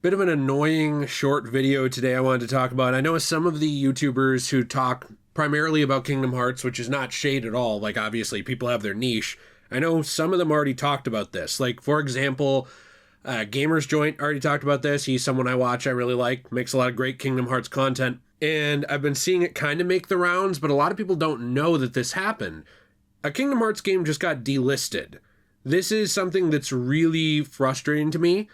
Bit of an annoying short video today I wanted to talk about. I know some of the YouTubers who talk primarily about Kingdom Hearts, which is not shade at all. Like, obviously, people have their niche. I know some of them already talked about this. Like, for example, Gamer's Joint already talked about this. He's someone I watch, I really like. Makes a lot of great Kingdom Hearts content. And I've been seeing it kind of make the rounds, but a lot of people don't know that this happened. A Kingdom Hearts game just got delisted. This is something that's really frustrating to me.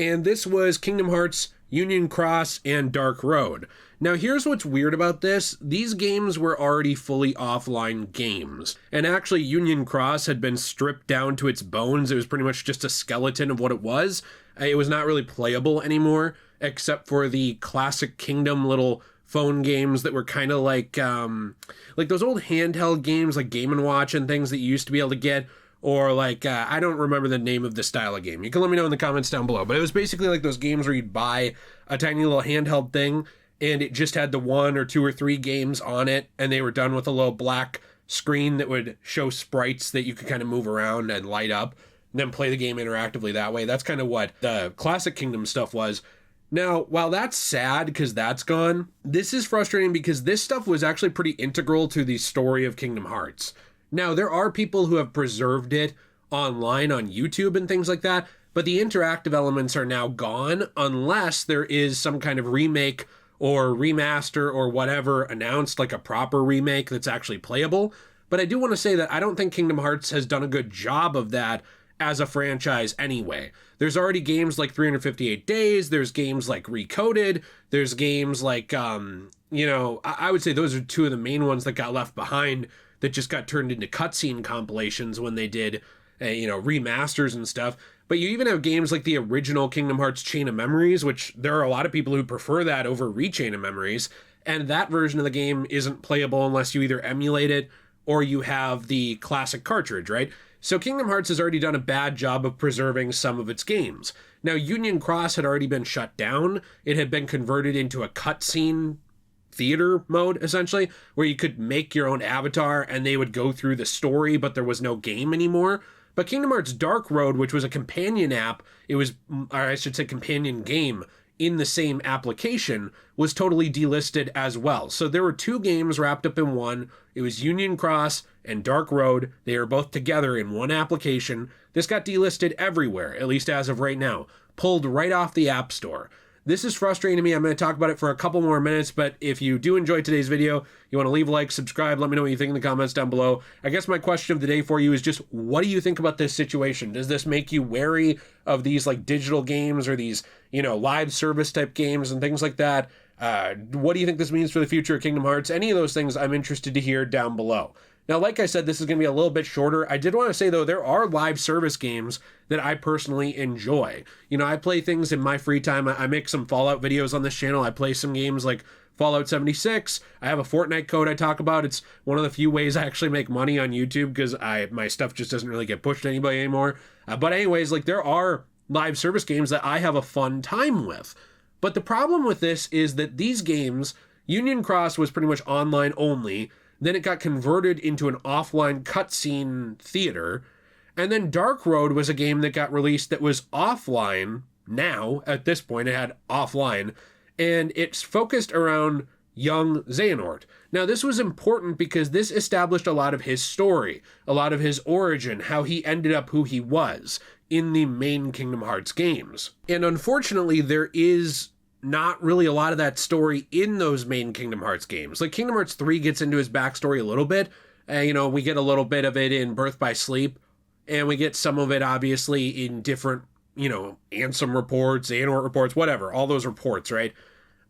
And this was Kingdom Hearts Union Cross and Dark Road. Now here's what's weird about this. These games were already fully offline games. And actually Union Cross had been stripped down to its bones. It was pretty much just a skeleton of what it was. It was not really playable anymore, except for the classic Kingdom little phone games that were kind of like those old handheld games like Game & Watch and things that you used to be able to get. Or like, I don't remember the name of the style of game. You can let me know in the comments down below. But it was basically like those games where you'd buy a tiny little handheld thing and it just had the 1 or 2 or 3 games on it. And they were done with a little black screen that would show sprites that you could kind of move around and light up. And then play the game interactively that way. That's kind of what the classic Kingdom stuff was. Now, while that's sad because that's gone, this is frustrating because this stuff was actually pretty integral to the story of Kingdom Hearts. Now, there are people who have preserved it online on YouTube and things like that, but the interactive elements are now gone unless there is some kind of remake or remaster or whatever announced, like a proper remake that's actually playable. But I do want to say that I don't think Kingdom Hearts has done a good job of that as a franchise anyway. There's already games like 358 Days, there's games like Recoded, there's games like, I would say those are two of the main ones that got left behind that just got turned into cutscene compilations when they did, remasters and stuff. But you even have games like the original Kingdom Hearts Chain of Memories, which there are a lot of people who prefer that over Rechain of Memories. And that version of the game isn't playable unless you either emulate it or you have the classic cartridge, right? So Kingdom Hearts has already done a bad job of preserving some of its games. Now, Union Cross had already been shut down. It had been converted into a cutscene theater mode, essentially, where you could make your own avatar and they would go through the story, but there was no game anymore. But Kingdom Hearts Dark Road, which was a companion app, companion game in the same application, was totally delisted as well. So there were 2 games wrapped up in one. It was Union Cross and Dark Road. They are both together in one application. This got delisted everywhere, at least as of right now. Pulled right off the App Store. This is frustrating to me. I'm going to talk about it for a couple more minutes, but if you do enjoy today's video, you want to leave a like, subscribe, let me know what you think in the comments down below. I guess my question of the day for you is just, what do you think about this situation? Does this make you wary of these like digital games or these, live service type games and things like that? What do you think this means for the future of Kingdom Hearts? Any of those things I'm interested to hear down below. Now, like I said, this is going to be a little bit shorter. I did want to say, though, there are live service games that I personally enjoy. I play things in my free time. I make some Fallout videos on this channel. I play some games like Fallout 76. I have a Fortnite code I talk about. It's one of the few ways I actually make money on YouTube because my stuff just doesn't really get pushed to anybody anymore. But anyways, there are live service games that I have a fun time with. But the problem with this is that these games, Union Cross was pretty much online only. Then it got converted into an offline cutscene theater. And then Dark Road was a game that got released that was offline now. At this point, it had offline. And it's focused around young Xehanort. Now, this was important because this established a lot of his story, a lot of his origin, how he ended up who he was in the main Kingdom Hearts games. And unfortunately, there is not really a lot of that story in those main Kingdom Hearts games. Like Kingdom Hearts 3 gets into his backstory a little bit. We get a little bit of it in Birth by Sleep, and we get some of it obviously in different, Ansem reports, Xehanort reports, whatever, all those reports, right?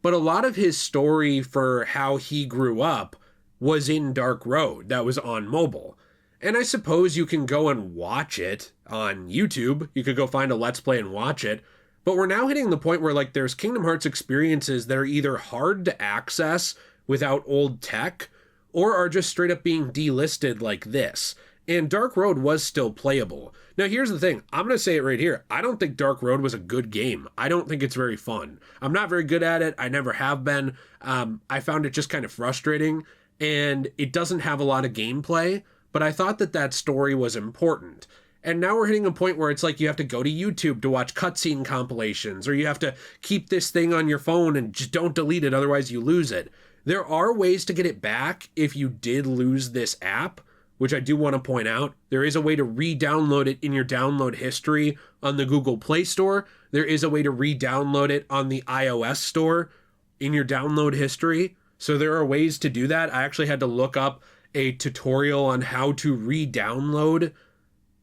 But a lot of his story for how he grew up was in Dark Road that was on mobile. And I suppose you can go and watch it on YouTube. You could go find a Let's Play and watch it. But we're now hitting the point where there's Kingdom Hearts experiences that are either hard to access without old tech or are just straight up being delisted like this. And Dark Road was still playable. Now here's the thing, I'm going to say it right here. I don't think Dark Road was a good game. I don't think it's very fun. I'm not very good at it. I never have been. I found it just kind of frustrating and it doesn't have a lot of gameplay, but I thought that story was important. And now we're hitting a point where it's like you have to go to YouTube to watch cutscene compilations, or you have to keep this thing on your phone and just don't delete it, otherwise you lose it. There are ways to get it back if you did lose this app, which I do want to point out. There is a way to re-download it in your download history on the Google Play Store. There is a way to re-download it on the iOS store in your download history. So there are ways to do that. I actually had to look up a tutorial on how to re-download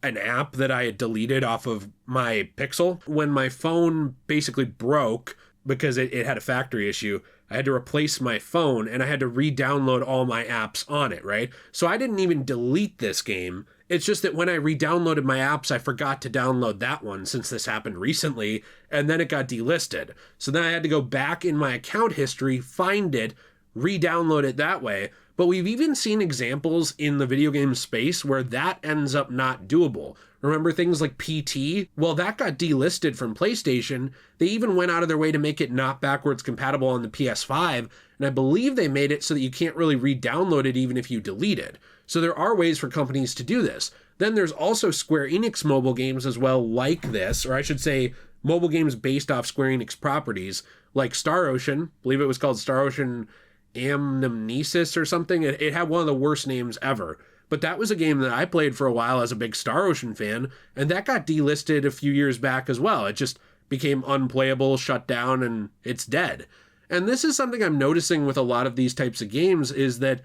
an app that I had deleted off of my Pixel. When my phone basically broke because it had a factory issue, I had to replace my phone and I had to re-download all my apps on it, right? So I didn't even delete this game. It's just that when I re-downloaded my apps, I forgot to download that one since this happened recently, and then it got delisted. So then I had to go back in my account history, find it, re-download it that way. But we've even seen examples in the video game space where that ends up not doable. Remember things like PT? Well, that got delisted from PlayStation. They even went out of their way to make it not backwards compatible on the PS5, and I believe they made it so that you can't really re-download it even if you delete it. So there are ways for companies to do this. Then there's also Square Enix mobile games as well like this, or I should say mobile games based off Square Enix properties, like Star Ocean. I believe it was called Star Ocean Amnesis or something. It had one of the worst names ever. But that was a game that I played for a while as a big Star Ocean fan, and that got delisted a few years back as well. It just became unplayable, shut down, and it's dead. And this is something I'm noticing with a lot of these types of games, is that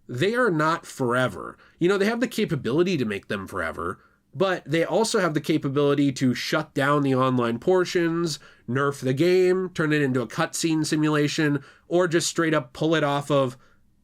they are not forever. You know, they have the capability to make them forever, but they also have the capability to shut down the online portions, nerf the game, turn it into a cutscene simulation, or just straight up pull it off of,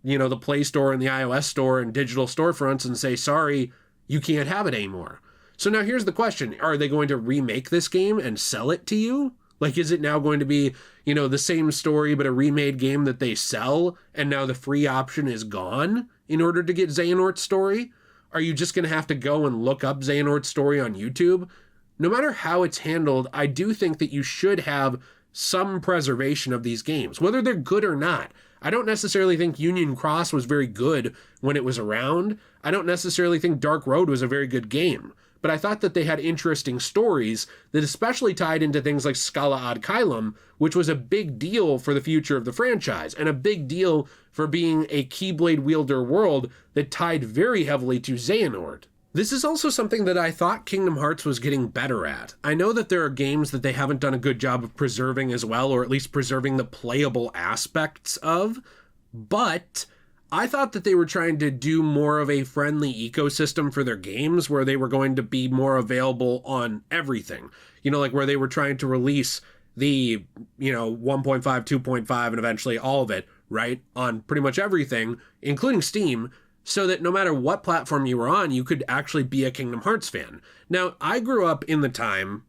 you know, the Play Store and the iOS store and digital storefronts and say, sorry, you can't have it anymore. So now here's the question. Are they going to remake this game and sell it to you? Like, is it now going to be, you know, the same story but a remade game that they sell, and now the free option is gone in order to get Xehanort's story? Are you just going to have to go and look up Xehanort's story on YouTube? No matter how it's handled, I do think that you should have some preservation of these games, whether they're good or not. I don't necessarily think Union Cross was very good when it was around. I don't necessarily think Dark Road was a very good game. But I thought that they had interesting stories that especially tied into things like Scala ad Caelum, which was a big deal for the future of the franchise, and a big deal for being a Keyblade wielder world that tied very heavily to Xehanort. This is also something that I thought Kingdom Hearts was getting better at. I know that there are games that they haven't done a good job of preserving as well, or at least preserving the playable aspects of, but I thought that they were trying to do more of a friendly ecosystem for their games where they were going to be more available on everything. You know, like where they were trying to release the, 1.5, 2.5, and eventually all of it, right, on pretty much everything, including Steam, so that no matter what platform you were on, you could actually be a Kingdom Hearts fan. Now, I grew up in the time,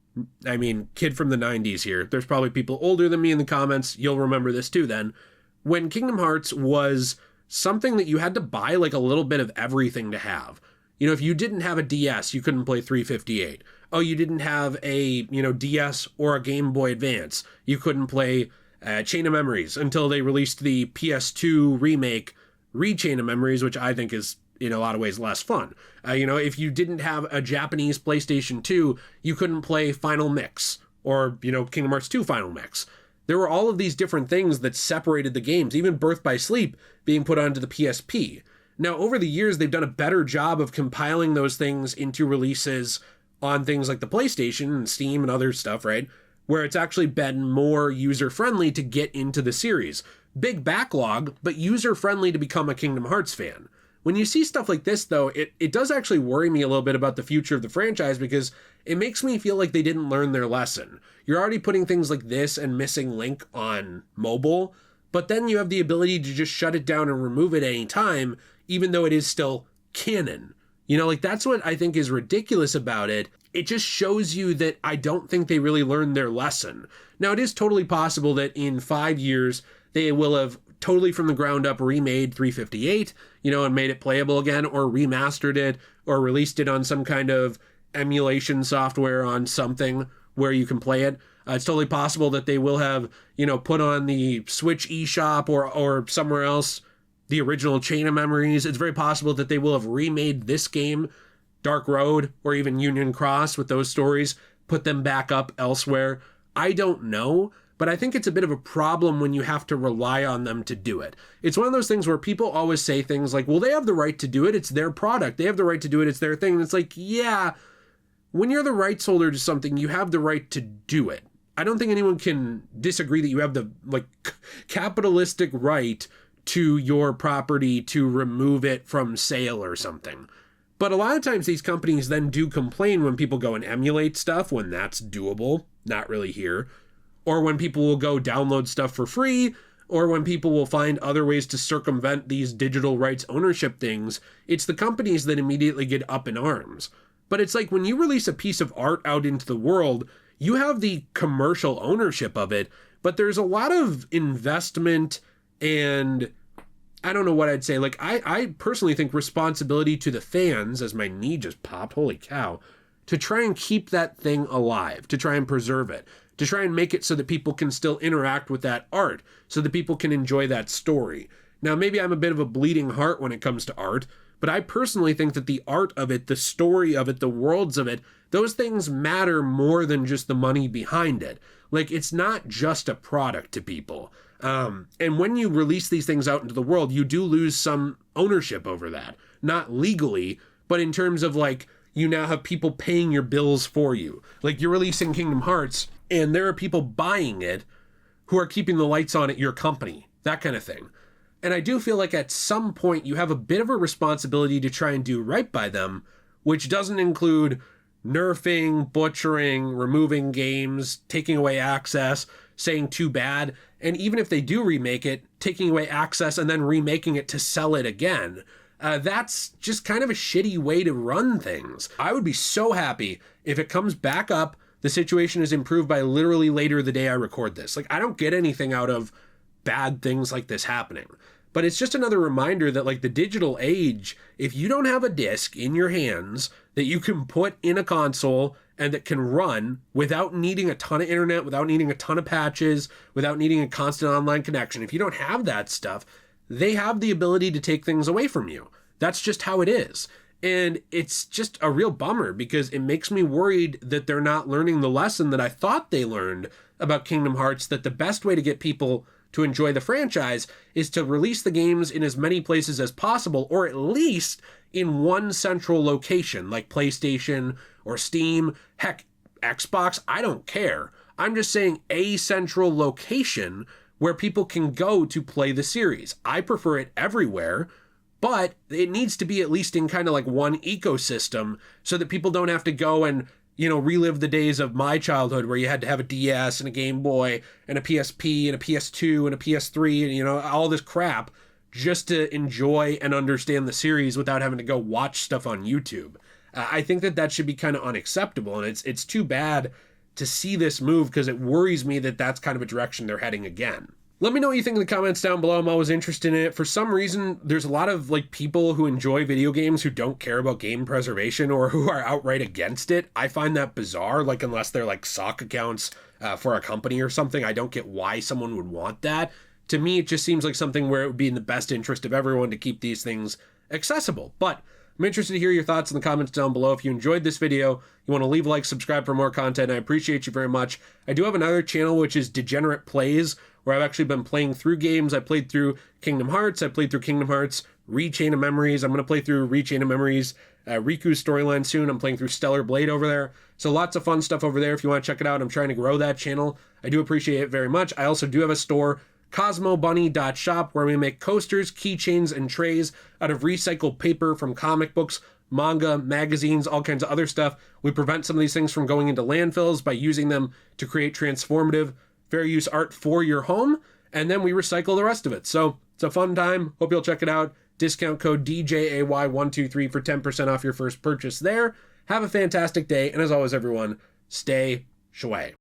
kid from the 90s here. There's probably people older than me in the comments. You'll remember this too then. When Kingdom Hearts was something that you had to buy like a little bit of everything to have. You know, if you didn't have a DS, you couldn't play 358. Oh, you didn't have a, DS or a Game Boy Advance, you couldn't play Chain of Memories until they released the PS2 remake, Chain of Memories, which I think is, in a lot of ways, less fun. If you didn't have a Japanese PlayStation 2, you couldn't play Final Mix or, Kingdom Hearts 2 Final Mix. There were all of these different things that separated the games, even Birth by Sleep being put onto the PSP. Now, over the years, they've done a better job of compiling those things into releases on things like the PlayStation and Steam and other stuff, right? Where it's actually been more user-friendly to get into the series. Big backlog, but user-friendly to become a Kingdom Hearts fan. When you see stuff like this, though, it does actually worry me a little bit about the future of the franchise because it makes me feel like they didn't learn their lesson. You're already putting things like this and Missing Link on mobile, but then you have the ability to just shut it down and remove it any time, even though it is still canon. That's what I think is ridiculous about it. It just shows you that I don't think they really learned their lesson. Now, it is totally possible that in 5 years, they will have totally from the ground up remade 358, and made it playable again, or remastered it, or released it on some kind of emulation software on something where you can play it. It's totally possible that they will have, put on the Switch eShop or somewhere else the original Chain of Memories. It's very possible that they will have remade this game Dark Road or even Union Cross with those stories, put them back up elsewhere? I don't know, but I think it's a bit of a problem when you have to rely on them to do it. It's one of those things where people always say things like, well, they have the right to do it. It's their product. They have the right to do it. It's their thing. And it's like, yeah, when you're the rights holder to something, you have the right to do it. I don't think anyone can disagree that you have the capitalistic right to your property to remove it from sale or something. But a lot of times these companies then do complain when people go and emulate stuff when that's doable, not really here, or when people will go download stuff for free, or when people will find other ways to circumvent these digital rights ownership things. It's the companies that immediately get up in arms. But it's like when you release a piece of art out into the world, you have the commercial ownership of it, but there's a lot of investment and I don't know what I'd say. Like, I personally think responsibility to the fans, as my knee just popped, holy cow, to try and keep that thing alive, to try and preserve it, to try and make it so that people can still interact with that art, so that people can enjoy that story. Now, maybe I'm a bit of a bleeding heart when it comes to art, but I personally think that the art of it, the story of it, the worlds of it, those things matter more than just the money behind it. Like, it's not just a product to people. And when you release these things out into the world, you do lose some ownership over that. Not legally, but in terms of like, you now have people paying your bills for you. Like, you're releasing Kingdom Hearts, and there are people buying it who are keeping the lights on at your company, that kind of thing. And I do feel like at some point you have a bit of a responsibility to try and do right by them, which doesn't include nerfing, butchering, removing games, taking away access, saying too bad, and even if they do remake it, taking away access and then remaking it to sell it again. That's just kind of a shitty way to run things. I would be so happy if it comes back up, the situation is improved by literally later the day I record this. Like, I don't get anything out of bad things like this happening. But it's just another reminder that, like, the digital age, if you don't have a disc in your hands that you can put in a console and that can run without needing a ton of internet, without needing a ton of patches, without needing a constant online connection, if you don't have that stuff, they have the ability to take things away from you. That's just how it is. And it's just a real bummer because it makes me worried that they're not learning the lesson that I thought they learned about Kingdom Hearts, that the best way to get people to enjoy the franchise is to release the games in as many places as possible, or at least in one central location, like PlayStation or Steam, heck, Xbox, I don't care. I'm just saying a central location where people can go to play the series. I prefer it everywhere, but it needs to be at least in kind of like one ecosystem so that people don't have to go and, you know, relive the days of my childhood where you had to have a DS and a Game Boy and a PSP and a PS2 and a PS3 and, you know, all this crap just to enjoy and understand the series without having to go watch stuff on YouTube. I think that should be kind of unacceptable, and it's too bad to see this move because it worries me that that's kind of a direction they're heading again. Let me know what you think in the comments down below. I'm always interested in it. For some reason, there's a lot of like people who enjoy video games who don't care about game preservation or who are outright against it. I find that bizarre, like unless they're like sock accounts for a company or something. I don't get why someone would want that. To me, it just seems like something where it would be in the best interest of everyone to keep these things accessible. But I'm interested to hear your thoughts in the comments down below. If you enjoyed this video, you want to leave a like, subscribe for more content. I appreciate you very much. I do have another channel, which is Degenerate Plays, where I've actually been playing through games. I played through Kingdom Hearts. I played through Kingdom Hearts Rechain of Memories. I'm going to play through Rechain of Memories Riku's storyline soon. I'm playing through Stellar Blade over there. So lots of fun stuff over there if you want to check it out. I'm trying to grow that channel. I do appreciate it very much. I also do have a store, cosmobunny.shop, where we make coasters, keychains, and trays out of recycled paper from comic books, manga, magazines, all kinds of other stuff. We prevent some of these things from going into landfills by using them to create transformative, fair use art for your home, and then we recycle the rest of it. So it's a fun time. Hope you'll check it out. Discount code DJAY123 for 10% off your first purchase there. Have a fantastic day, and as always, everyone, stay shui.